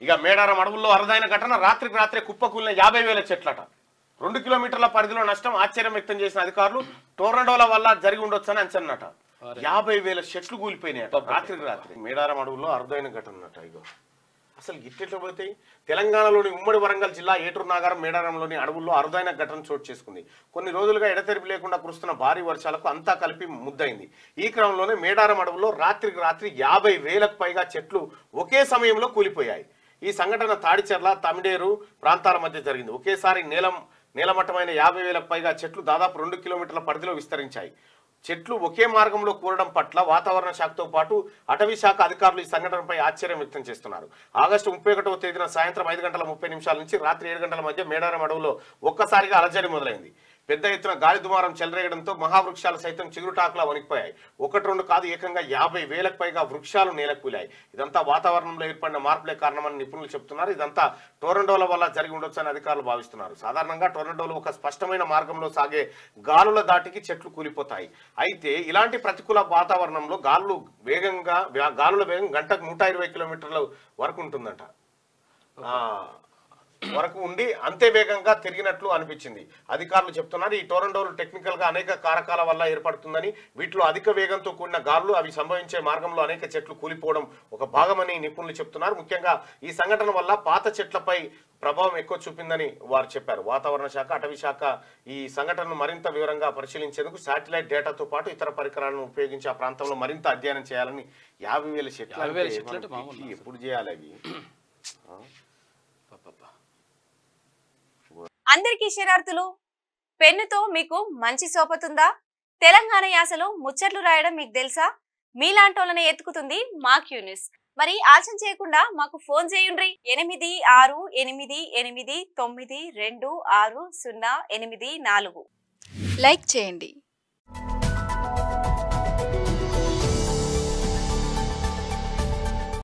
ఇక మేడారం అడవుల్లో అరుదైన ఘటన, రాత్రికి రాత్రే కుప్పకూలిన 50,000 చెట్లట. 2 కిలోమీటర్ల పరిధిలో నష్టం, ఆశ్చర్యం వ్యక్తం చేసిన అధికారులు. టోర్నడోల వల్ల జరిగి ఉండొచ్చని అంచనట. 50,000 చెట్లు కూలిపోయినాయట రాత్రికి రాత్రి. మేడారం అడవుల్లో అరుదైన ఘటనట. ఇగో అసలు ఇట్టెట్లా పోతాయి? తెలంగాణలోని ఉమ్మడి వరంగల్ జిల్లా ఏటూరు నాగారం మేడారంలోని అడవుల్లో అరుదైన ఘటన చోటు చేసుకుంది. కొన్ని రోజులుగా ఎడతెరిపి లేకుండా కురుస్తున్న భారీ వర్షాలకు అంతా కలిపి ముద్దయింది. ఈ క్రమంలోనే మేడారం అడవుల్లో రాత్రికి రాత్రి 50,000కు పైగా చెట్లు ఒకే సమయంలో కూలిపోయాయి. ఈ సంఘటన తాడిచెర్ల, తమిడేరు ప్రాంతాల మధ్య జరిగింది. ఒకేసారి నేలమట్టమైన 50,000కు పైగా చెట్లు దాదాపు 2 కిలోమీటర్ల పరిధిలో విస్తరించాయి. చెట్లు ఒకే మార్గంలో కూలడం పట్ల వాతావరణ శాఖతో పాటు అటవీ శాఖ అధికారులు ఈ సంఘటనపై ఆశ్చర్యం వ్యక్తం చేస్తున్నారు. ఆగస్టు 31వ తేదీన సాయంత్రం 5:30 నుంచి రాత్రి 7 గంటల మధ్య మేడారం అడవులో ఒక్కసారిగా అలజడి మొదలైంది. పెద్ద ఎత్తున గాలి దుమారం చెలరేగడంతో మహావృక్షాలు సైతం చిగురుటాకులా వణికిపోయాయి. 1-2 కాదు, ఏకంగా 50,000కు పైగా వృక్షాలు నేలకూలాయి. ఇదంతా వాతావరణంలో ఏర్పడిన మార్పులే కారణమని నిపుణులు చెబుతున్నారు. ఇదంతా టోర్నడోల వల్ల జరిగి ఉండొచ్చని అధికారులు భావిస్తున్నారు. సాధారణంగా టోర్నడోలు ఒక స్పష్టమైన మార్గంలో సాగే గాలుల దాటికి చెట్లు కూలిపోతాయి. అయితే ఇలాంటి ప్రతికూల వాతావరణంలో గాలుల వేగం గంటకు 120 కిలోమీటర్ల వరకు ఉంటుందట. వరకు ఉండి అంతే వేగంగా తిరిగినట్లు అనిపించింది. అధికారులు చెప్తున్నారు ఈ టోర్నడోలు టెక్నికల్ గా అనేక కారకాల వల్ల ఏర్పడుతుందని, వీటిలో అధిక వేగంతో కూడిన గాలులు, అవి సంభవించే మార్గంలో అనేక చెట్లు కూలిపోవడం ఒక భాగమని నిపుణులు చెప్తున్నారు. ముఖ్యంగా ఈ సంఘటన వల్ల పాత చెట్లపై ప్రభావం ఎక్కువ చూపిందని వారు చెప్పారు. వాతావరణ శాఖ, అటవీ శాఖ ఈ సంఘటనను మరింత వివరంగా పరిశీలించేందుకు శాటిలైట్ డేటాతో పాటు ఇతర పరికరాలను ఉపయోగించి ఆ ప్రాంతంలో మరింత అధ్యయనం చేయాలని. 50,000 చెట్లు ఎప్పుడు చేయాలి అవి? అందరికీ శరార్థులు. పెన్నుతో మీకు మంచి సోపతుందా? తెలంగాణ యాసలో ముచ్చట్లు రాయడం మీకు తెలుసా? మీలాంటోళ్ళనే ఎత్తుకుతుంది మా క్యూ న్యూస్. మరి ఆలస్యం చేయకుండా మాకు ఫోన్ చేయండి. 8688892608 లైక్ చేయండి.